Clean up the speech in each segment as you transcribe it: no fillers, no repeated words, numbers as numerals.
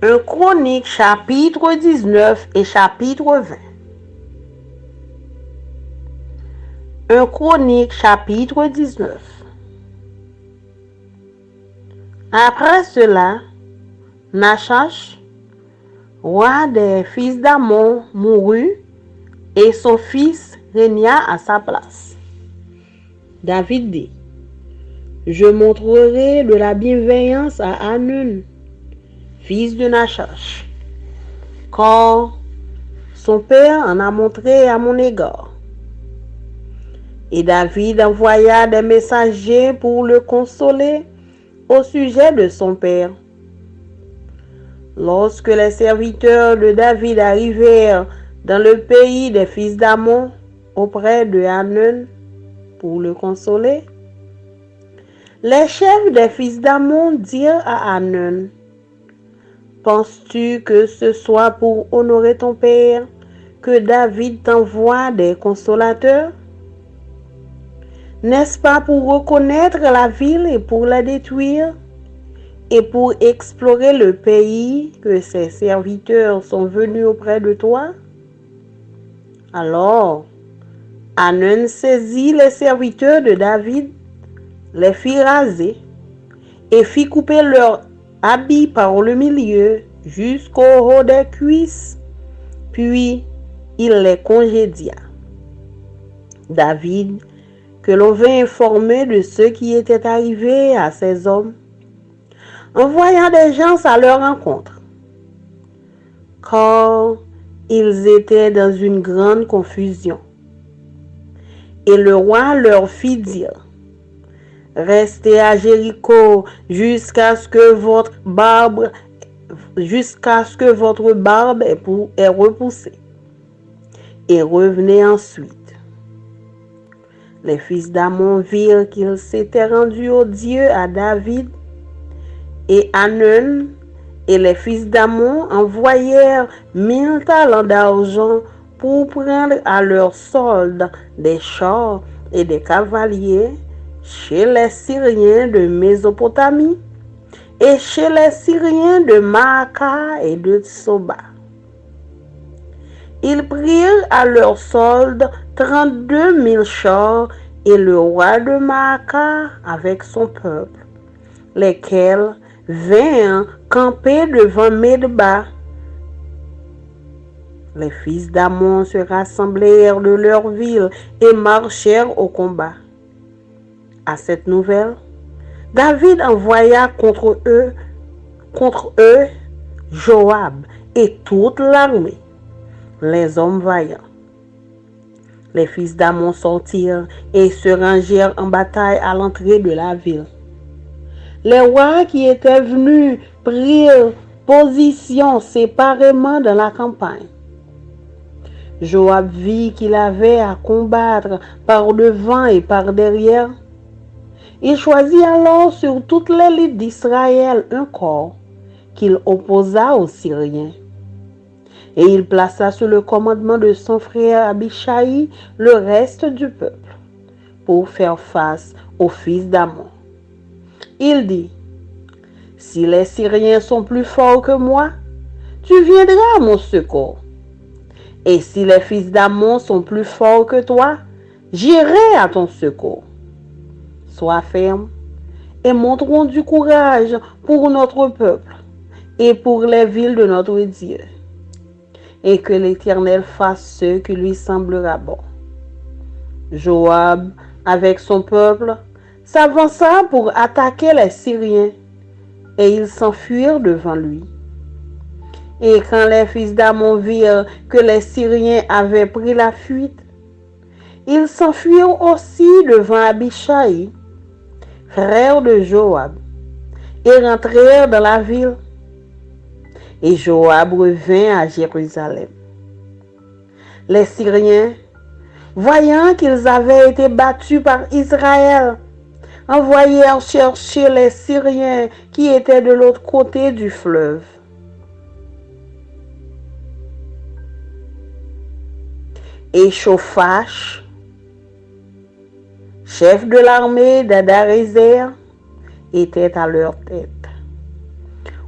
1 Chronique chapitre 19 et chapitre 20. 1 Chronique chapitre 19. Après cela, Nachash, roi des fils d'Amon, mourut et son fils régna à sa place. David dit: Je montrerai de la bienveillance à Hanun, fils de Nachash, car son père en a montré à mon égard. Et David envoya des messagers pour le consoler au sujet de son père. Lorsque les serviteurs de David arrivèrent dans le pays des fils d'Amon auprès de Hanun pour le consoler, les chefs des fils d'Amon dirent à Hanun: Penses-tu que ce soit pour honorer ton père que David t'envoie des consolateurs? N'est-ce pas pour reconnaître la ville et pour la détruire, et pour explorer le pays que ses serviteurs sont venus auprès de toi? Alors, Hanun saisit les serviteurs de David, les fit raser, et fit couper leurs habits par le milieu jusqu'au haut des cuisses, puis il les congédia. David, que l'on vint informer de ce qui était arrivé à ces hommes, envoyant des gens à leur rencontre, car ils étaient dans une grande confusion. Et le roi leur fit dire: Restez à Jéricho jusqu'à ce que votre barbe est repoussée, et revenez ensuite. Les fils d'Amon virent qu'ils s'étaient rendus odieux à David, et Hanun et les fils d'Amon envoyèrent 1000 talents d'argent pour prendre à leur solde des chars et des cavaliers chez les Syriens de Mésopotamie et chez les Syriens de Maaka et de Tsoba. Ils prirent à leur solde 32 000 chars et le roi de Maaka avec son peuple, lesquels vinrent camper devant Medba. Les fils d'Amon se rassemblèrent de leur ville et marchèrent au combat. À cette nouvelle, David envoya contre eux Joab et toute l'armée, les hommes vaillants. Les fils d'Amon sortirent et se rangèrent en bataille à l'entrée de la ville. Les rois qui étaient venus prirent position séparément dans la campagne. Joab vit qu'il avait à combattre par devant et par derrière. Il choisit alors sur toute l'élite d'Israël un corps qu'il opposa aux Syriens. Et il plaça sous le commandement de son frère Abishai le reste du peuple pour faire face aux fils d'Amon. Il dit: Si les Syriens sont plus forts que moi, tu viendras à mon secours. Et si les fils d'Amon sont plus forts que toi, j'irai à ton secours. Sois ferme et montrons du courage pour notre peuple et pour les villes de notre Dieu. Et que l'Éternel fasse ce qui lui semblera bon. Joab, avec son peuple, s'avança pour attaquer les Syriens, et ils s'enfuirent devant lui. Et quand les fils d'Amon virent que les Syriens avaient pris la fuite, ils s'enfuirent aussi devant Abishai, frère de Joab, et rentrèrent dans la ville. Et Joab revint à Jérusalem. Les Syriens, voyant qu'ils avaient été battus par Israël, envoyèrent chercher les Syriens qui étaient de l'autre côté du fleuve. Et Shophash, chef de l'armée d'Adarézer, était à leur tête.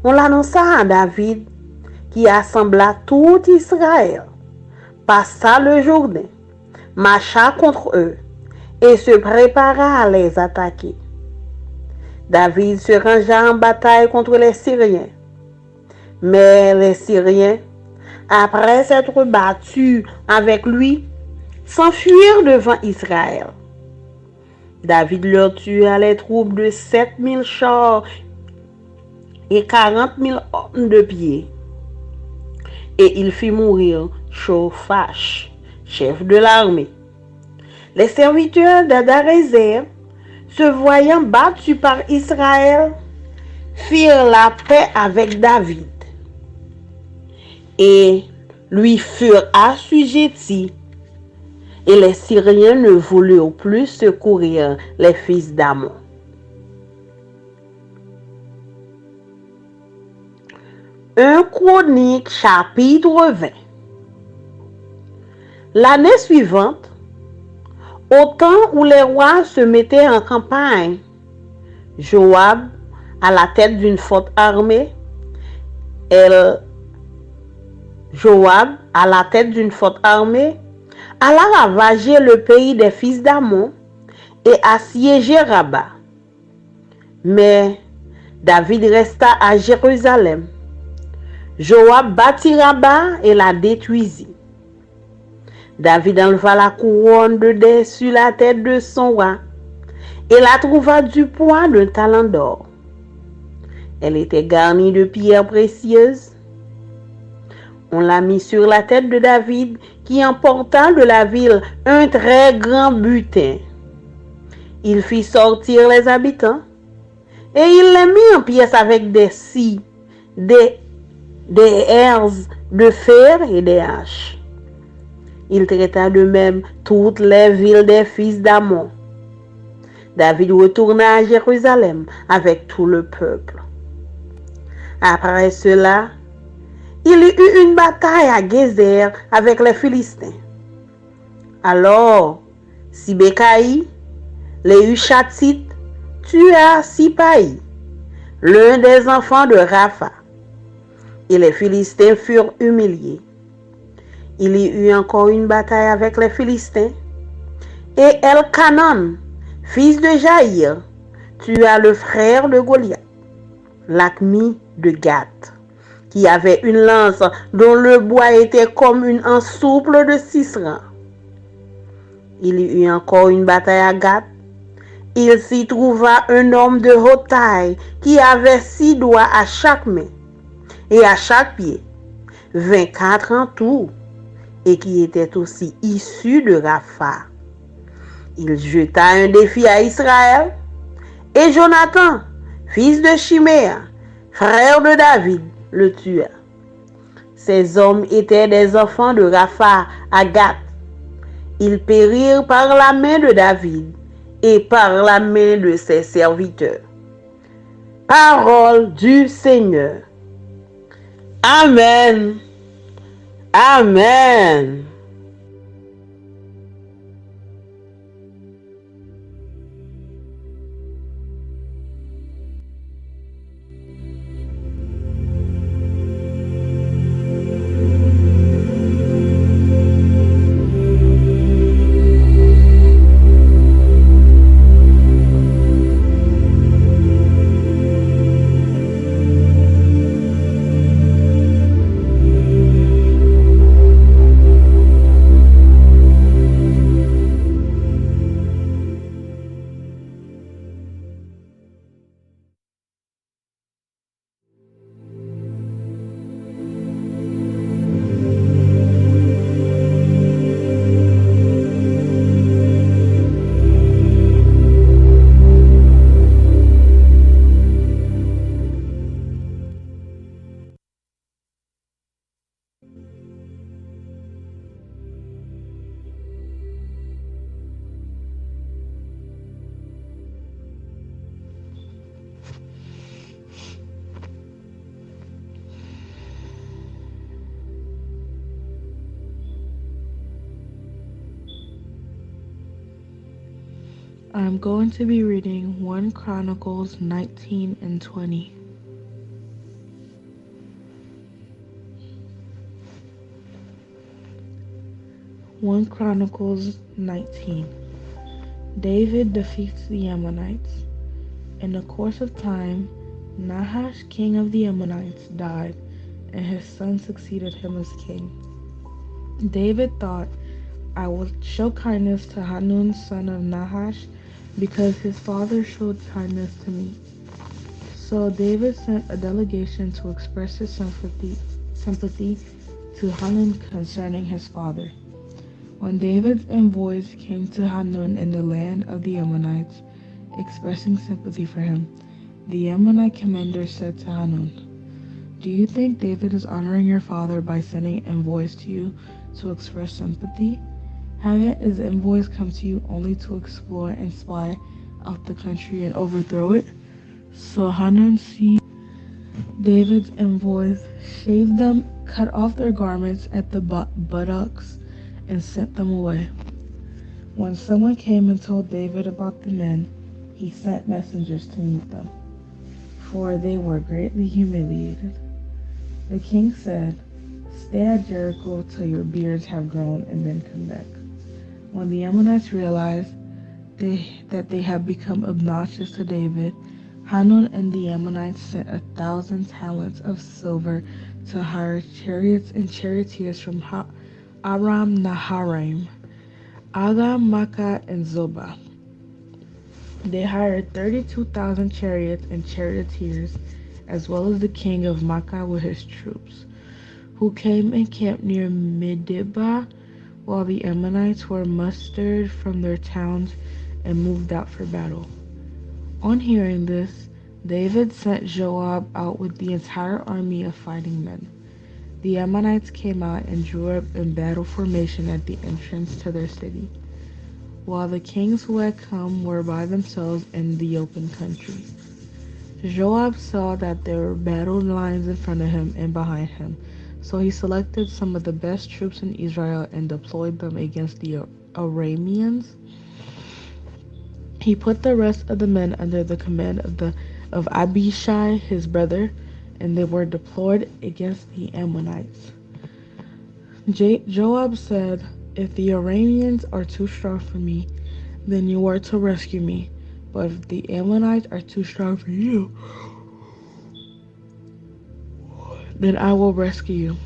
On l'annonça à David qui assembla tout Israël, passa le Jourdain, marcha contre eux et se prépara à les attaquer. David se rangea en bataille contre les Syriens. Mais les Syriens, après s'être battus avec lui, s'enfuirent devant Israël. David leur tua les troupes de 7000 chars et 40 000 hommes de pied. Et il fit mourir Shophash, chef de l'armée. Les serviteurs d'Adarézer, se voyant battus par Israël, firent la paix avec David et lui furent assujettis. Et les Syriens ne voulurent plus secourir les fils d'Amon. Un Chronique chapitre 20. L'année suivante, au temps où les rois se mettaient en campagne, Joab, à la tête d'une forte armée, alla ravager le pays des fils d'Amon et assiéger Rabat. Mais David resta à Jérusalem. Joab bâtit Rabat et la détruisit. David enleva la couronne de dais sur la tête de son roi et la trouva du poids d'un talent d'or. Elle était garnie de pierres précieuses. On la mit sur la tête de David, qui emporta de la ville un très grand butin. Il fit sortir les habitants et il les mit en pièces avec des scies, des herses de fer et des haches. Il traita de même toutes les villes des fils d'Amon. David retourna à Jérusalem avec tout le peuple. Après cela, il y eut une bataille à Gézer avec les Philistins. Alors, Sibécaï, les Hushatites, tua Sipaï, l'un des enfants de Rapha, et les Philistins furent humiliés. Il y eut encore une bataille avec les Philistins, et Elkanan, fils de Jaïr, tua le frère de Goliath, Lakmi de Gath, qui avait une lance dont le bois était comme une ensouple de 6 rangs. Il y eut encore une bataille à Gath. Il s'y trouva un homme de haute taille qui avait 6 doigts à chaque main et à chaque pied, 24 en tout, et qui était aussi issu de Rapha. Il jeta un défi à Israël, et Jonathan, fils de Chiméa, frère de David, le tua. Ces hommes étaient des enfants de Rapha à Gath. Ils périrent par la main de David et par la main de ses serviteurs. Parole du Seigneur. Amen. Amen. I'm going to be reading 1 Chronicles 19 and 20. 1 Chronicles 19. David defeats the Ammonites. In the course of time, Nahash, king of the Ammonites, died, and his son succeeded him as king. David thought, I will show kindness to Hanun, son of Nahash, because his father showed kindness to me. So David sent a delegation to express his sympathy to Hanun concerning his father. When David's envoys came to Hanun in the land of the Ammonites, expressing sympathy for him, the Ammonite commander said to Hanun, do you think David is honoring your father by sending envoys to you to express sympathy? Haven't his envoys come to you only to explore and spy out the country and overthrow it? So Hanun seized David's envoys, shaved them, cut off their garments at the buttocks, and sent them away. When someone came and told David about the men, he sent messengers to meet them, for they were greatly humiliated. The king said, stay at Jericho till your beards have grown and then come back. When the Ammonites realized that they had become obnoxious to David, Hanun and the Ammonites sent 1,000 talents of silver to hire chariots and charioteers from Aram Naharaim, Agam, Makkah, and Zobah. They hired 32,000 chariots and charioteers, as well as the king of Makkah with his troops, who came and camped near Midibah, while the Ammonites were mustered from their towns and moved out for battle. On hearing this, David sent Joab out with the entire army of fighting men. The Ammonites came out and drew up in battle formation at the entrance to their city, while the kings who had come were by themselves in the open country. Joab saw that there were battle lines in front of him and behind him, so he selected some of the best troops in Israel and deployed them against the Arameans. He put the rest of the men under the command of Abishai, his brother, and they were deployed against the Ammonites. Joab said, if the Arameans are too strong for me, then you are to rescue me. But if the Ammonites are too strong for you, then I will rescue you.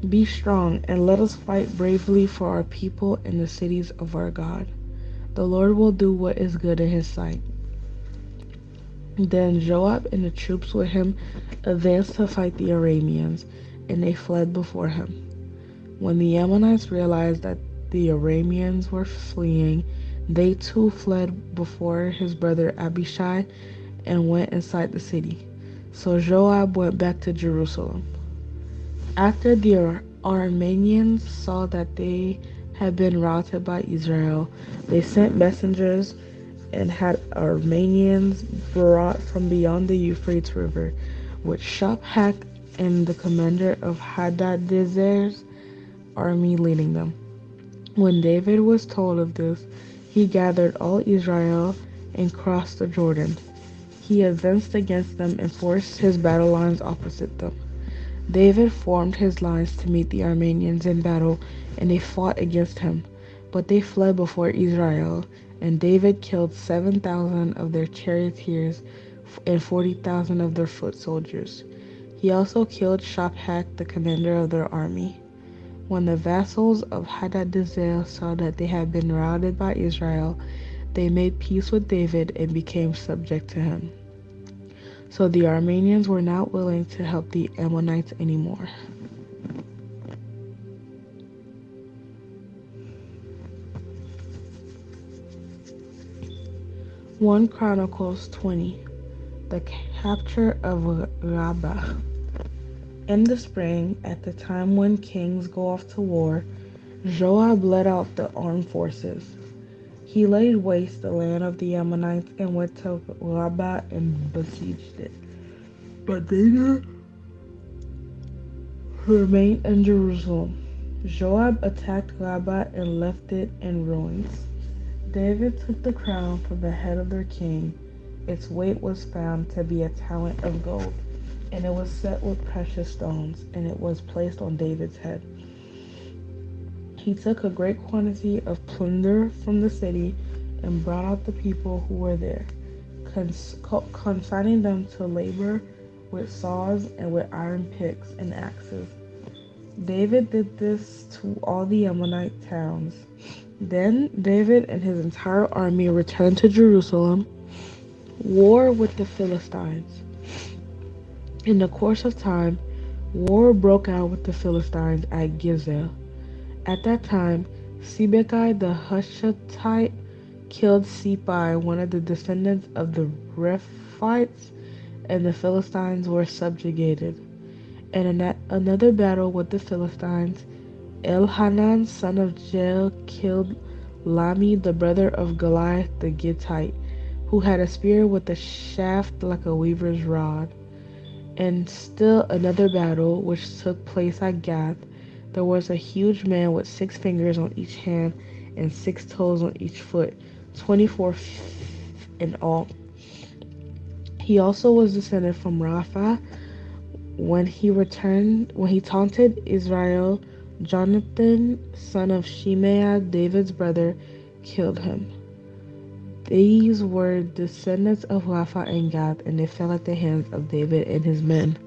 Be strong, and let us fight bravely for our people and the cities of our God. The Lord will do what is good in his sight. Then Joab and the troops with him advanced to fight the Arameans, and they fled before him. When the Ammonites realized that the Arameans were fleeing, they too fled before his brother Abishai and went inside the city. So Joab went back to Jerusalem. After the Arameans saw that they had been routed by Israel, they sent messengers and had Arameans brought from beyond the Euphrates River, with Shophak and the commander of Hadadezer's army leading them. When David was told of this, he gathered all Israel and crossed the Jordan. He advanced against them and forced his battle lines opposite them. David formed his lines to meet the Arameans in battle, and they fought against him. But they fled before Israel, and David killed 7,000 of their charioteers and 40,000 of their foot soldiers. He also killed Shophak, the commander of their army. When the vassals of Hadadezer saw that they had been routed by Israel, they made peace with David and became subject to him. So the Arameans were not willing to help the Ammonites anymore. One Chronicles 20. The capture of Rabbah. In the spring, at the time when kings go off to war, Joab led out the armed forces. He laid waste the land of the Ammonites and went to Rabbah and besieged it. But David remained in Jerusalem. Joab attacked Rabbah and left it in ruins. David took the crown from the head of their king. Its weight was found to be a talent of gold, and it was set with precious stones, and it was placed on David's head. He took a great quantity of plunder from the city and brought out the people who were there, consigning them to labor with saws and with iron picks and axes. David did this to all the Ammonite towns. Then David and his entire army returned to Jerusalem, war with the Philistines. In the course of time, war broke out with the Philistines at Gizel. At that time, Sibbecai the Hushathite killed Sippai, one of the descendants of the Rephites, and the Philistines were subjugated. And in another battle with the Philistines, Elhanan son of Jael killed Lami, the brother of Goliath the Gittite, who had a spear with a shaft like a weaver's rod. And still another battle which took place at Gath, there was a huge man with 6 fingers on each hand and 6 toes on each foot, 24 in all. He also was descended from Rapha. When he taunted Israel, Jonathan, son of Shimei, David's brother, killed him. These were descendants of Rapha and Gath, and they fell at the hands of David and his men.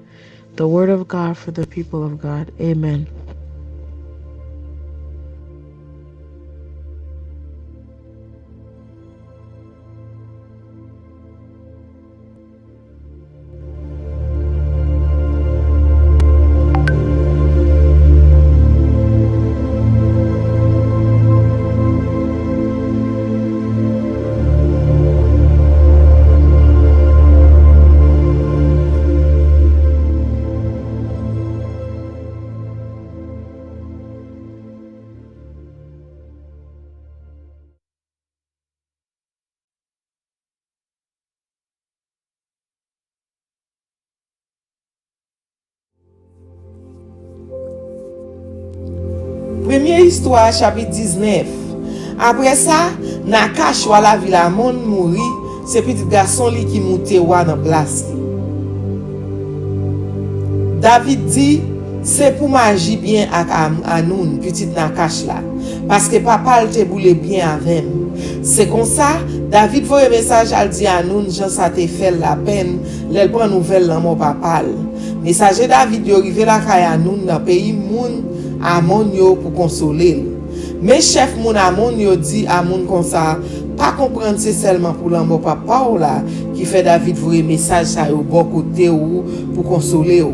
The word of God for the people of God. Amen. Première histoire, chapitre 19. Après ça, Nakash wa la ville Amon mouri, c'est petit garçon li qui monte wa dans place li. David dit, c'est pour magie bien ak Anoun, petite Nakash là, parce que papa te boule bien avec. C'est comme ça, David voye message al dit Anoun, Jean ça te fait la peine, l'el prend nouvelle dans mon papa. Messager David yo rive la kay Anoun dans pays moun Amon yo pour consoler. Mais chef moun Amon yo dit Amon comme ça, pas comprendre c'est seulement pour l'amour papa ou là qui fait David voyer message ça au bon côté ou pour consoler ou.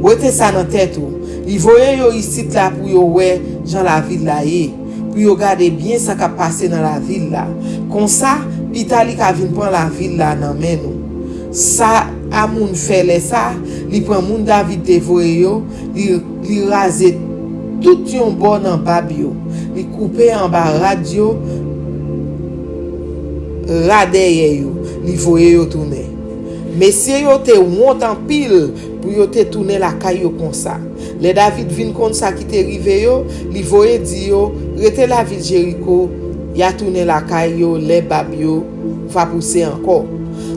Rete ça dans tête ou. Il voye yo ici là pour yo ouais Jean la ville là yé. Pour yo garder bien ça qui passé dans la ville là. Comme ça, Pitali ka vinn prendre la ville là dans main nous. Ça Amon fait les ça, li prend moun David te voye yo, li raser tout yon bon en babio, li couper en bas radio, radeye yo, li voye yo tourner. Messieurs yo te honte en pile pour yo te tourner la caillou comme ça. Les David vinn comme ça qui te rive yo, li voye di yo, rete la ville Jéricho, ya tourner la caillou, les babio va pousser encore.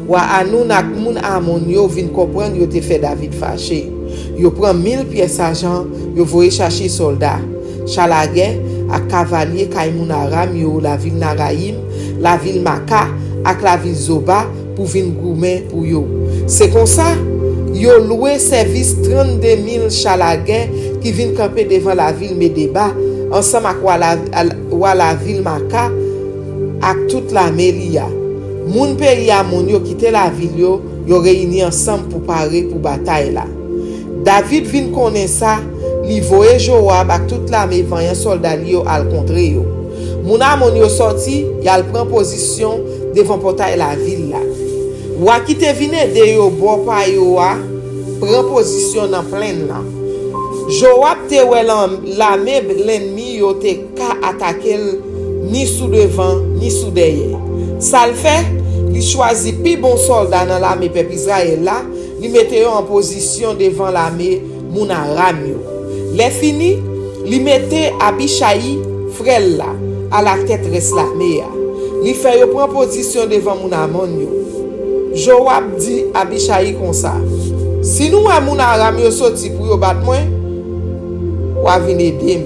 Wa Anoun ak moun Amon yo vinn comprendre yo te fait David fâché. Yo prend 1000 pièces argent, yo voye chercher soldats, chalagè ak cavalier kay moun Aram yo la ville Naraïm, la ville Maka ak la ville Zoba pour vinn gourmet pour yo. C'est comme ça, yo loué service 32 000 chalagè qui vinn camper devant la ville Medeba ensemble ak la ville Maka ak toute la Melia. Moun pays Amon yo quitté la ville yo réuni ensemble pour parer pour bataille là. David vinn connaît ça, li voye Joab ak toute l'armée vaillant soldat li yo al contre yo. Moun Amon yo sorti, yal prend position devant portail la ville là. Wa ki te vinn de yo bo pa yo a, prend position dans plaine là. Joab te wè l'armée l'ennemi yo te ka attaquer ni sous devant ni sous derrière. Ça le fait, il choisit pi bon soldat dans l'armée peuple Israël là. Li mette yo en position devant l'armée moun Aram yo. Les fini, li mette Abishai frère là à la tête reste l'armée. Li fait yo prend position devant moun Amon yo. Joab dit Abishai comme ça. Si nous moun Aram yo sorti pour yo battre moi, ou vinn aider.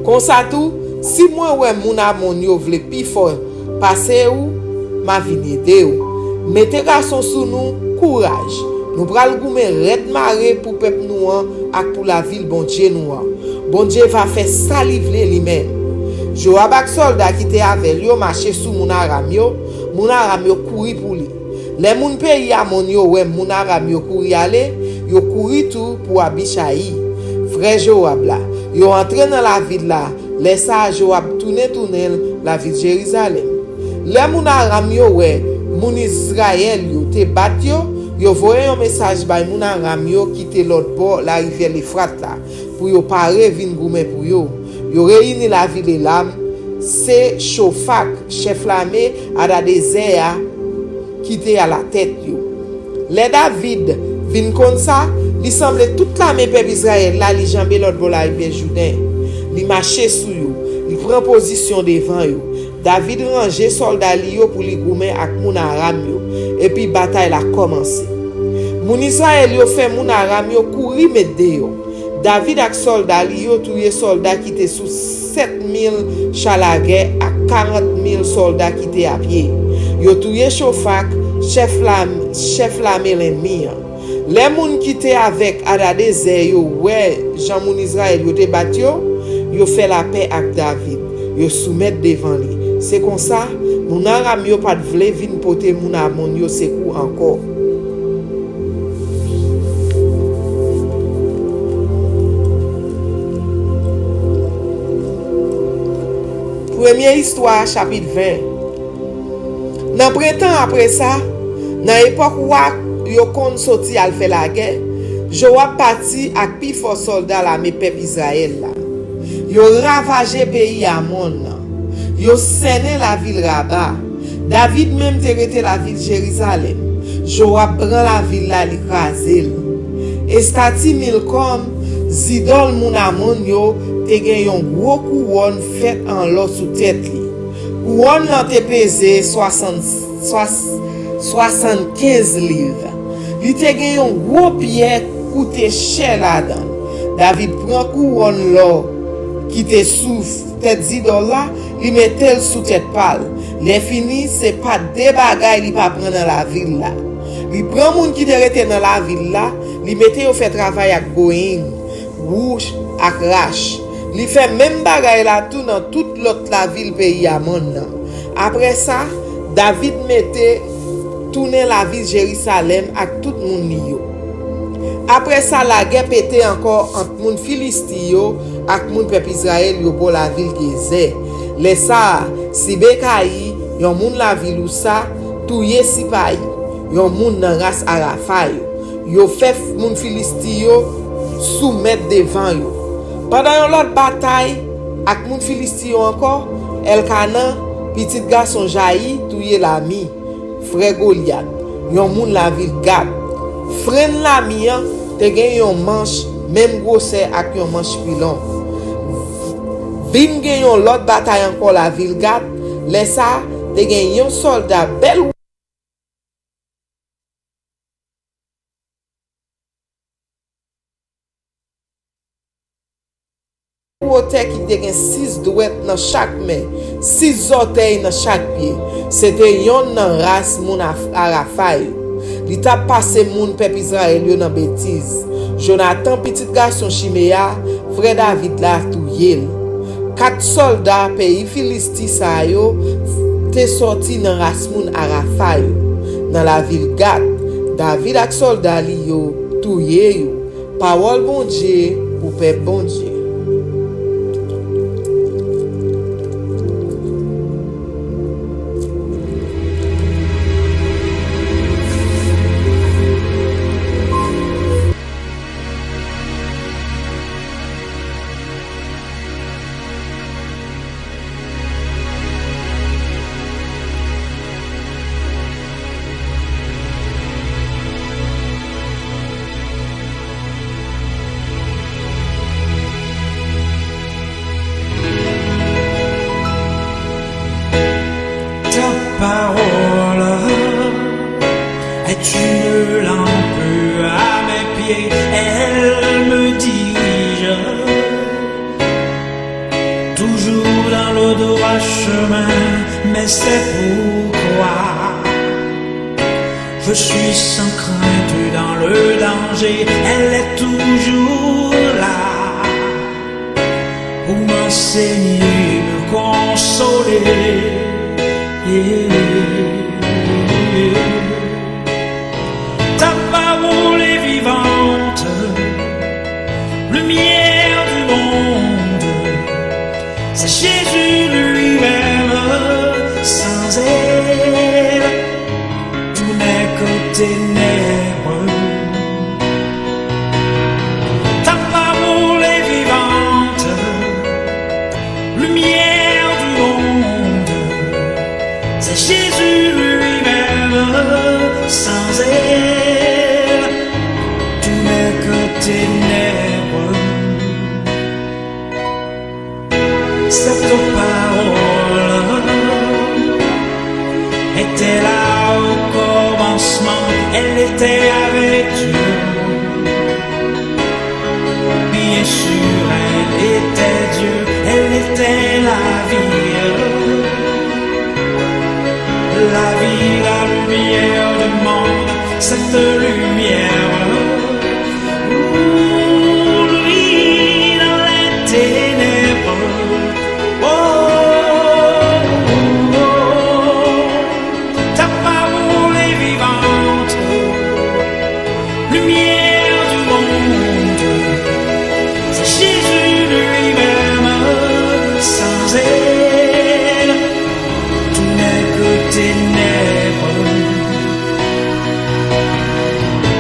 Comme ça tout, Si moi ouais moun amon yo vle pi fort passer ou, ma vin aider ou. Mettez garçon sous nous, courage. Nous pral goumen red maré pour peuple nous ak pour la ville bon Dieu nous. Bon Dieu va faire salivler lui-même. Joab ak soldat qui était avec lui marché sous moun aram yo couri pour lui. Les moun pays amon yo ouais moun aram yo couri aller, yo couri tout pour Abishai. Frère Joab là, yo entré dans la ville là, laisse Joab tourner la ville de Jérusalem. Les moun aram yo ouais moun Israël yo te bat yo voye un message bay moun aram yo quitter l'autre bord la rivière l'Euphrate là pour yo pare vinn goumen pour yo réuni la ville Elam, c'est Shofak chef l'armée Hadadézer qui était à la tête yo. Les David vinn comme ça, li semble toute l'armée peuple Israël là li jambe l'autre bord la rivière Jourdain, li marcher sous yo, li prend position devant yo. David range soldat li yo pour li goumen ak moun aram yo et puis bataille a commencé. Moun Israël yo fait moun aram yo kouri mette yo. David ak soldat li yo touye soldat qui était sous 7000 chalagè ak 40,000 soldats qui étaient à pied. Yo touye Shofak chef l'armée l'ennemi. Les moun qui étaient avec Hadadézer yo ouais Jean moun Israël yo te bat yo fait la paix ak David. Yo soumettre devant lui. C'est comme ça, moun aram yo pas vle vinn pote moun amon yo sekou encore. Première histoire chapitre 20. Dans printemps après ça, dans époque où yo kon sorti al faire la guerre, Joab parti ak pi fort soldat la me peuple Israël là. Yo ravagé pays Amon là. Yo sene la ville Rabat. David même te rete la ville Jérusalem. Joab prend la ville là l'écraser. Estati Milcom, Zidol moun amon yo te gen yon gros couronne fait en l'or sous tête li. Couronne lan te pesé 75 livres. Li te gen yon gros pierre coûté cher là-dedans. David prend couronne l'or qui te sous tête Zidol là, li mettel sous tête pâle. Les fini, c'est pas des bagailles li pa prendre dans la ville là. Li prend moun qui te rete dans la ville là, li mette yo fait travail avec Goïng, Rouge, ak Rache. Li fait même bagaille là tout dans toute l'autre la ville pays Amon. Après ça, David mette tourner la ville Jérusalem avec tout moun yo. Après ça, la guerre pété encore entre moun Philistie yo ak moun peuple Israël yo pour la ville Gézer. Les ça, Sibekaï, yon moun la ville ou ça, touye Sipaï, yon moun nan race Arafai. Yo fait moun Philistie yo soumettre devant yo. Pendant yon l'autre bataille ak moun Philistie yo encore, Elkana, petit garçon jailli, touye l'ami, frère Goliath, yon moun la ville Gad. Frère l'ami te gen yon manche même grosseur ak yon manche pilon. Vin gen yon l'autre bataille encore la ville Gad, les ça te gen yon soldat bel wote qui te gen 6 doigts dans chaque main, 6 orteils dans chaque pied. C'était yon nan race moun Arafai. Li t'a passé moun peuple Israël yo nan bêtise. Jonathan petit garçon Chimea, frère David la touye. 4 soldats pays Philistie sa yo te sorti nan race moun Arafai dans la ville Gad. David ak soldat li yo touye yo. Parole bon Dieu pour peuple bon Dieu. le droit chemin, mais c'est pourquoi je suis sans crainte dans le danger. Elle est toujours là pour m'enseigner, me consoler. Ta parole est vivante, lumière du monde. C'est Jésus lui-même, sans elle, tout n'est que ténèbres. Ta parole est vivante, lumière du monde. C'est Jésus lui-même, sans elle, tout n'est que ténèbres. Cette parole était là au commencement, elle était avec Dieu. Bien sûr, elle était Dieu, elle était la vie, la lumière du monde, cette lumière. Lui dans les ténèbres. Ta parole est vivante, lumière du monde. C'est Jésus lui-même, sans elle, tout n'est que ténèbres.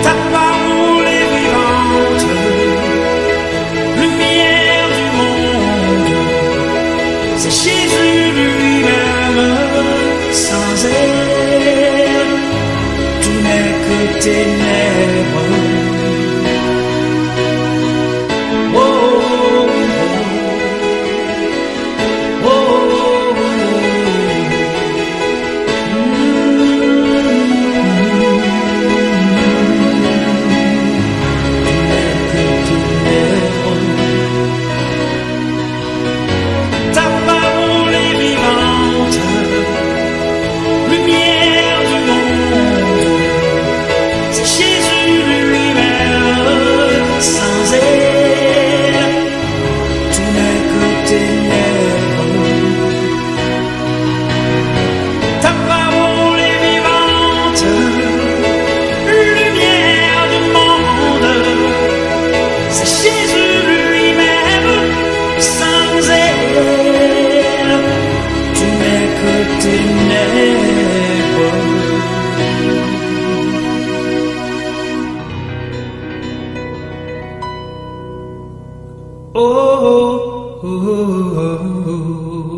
Ta parole est vivante, lumière du monde. C'est Jésus lui-même, sans elle, tout n'est que ténèbres. Oh, oh, oh, oh, ta parole est vivante, lumière du monde. C'est Jésus lui-même, sans elle, tout n'est que ténèbres. Ta parole est vivante, lumière du monde. C'est Jésus lui-même, sans elle, tout n'est que ténèbres. Oh, oh, oh, oh, oh.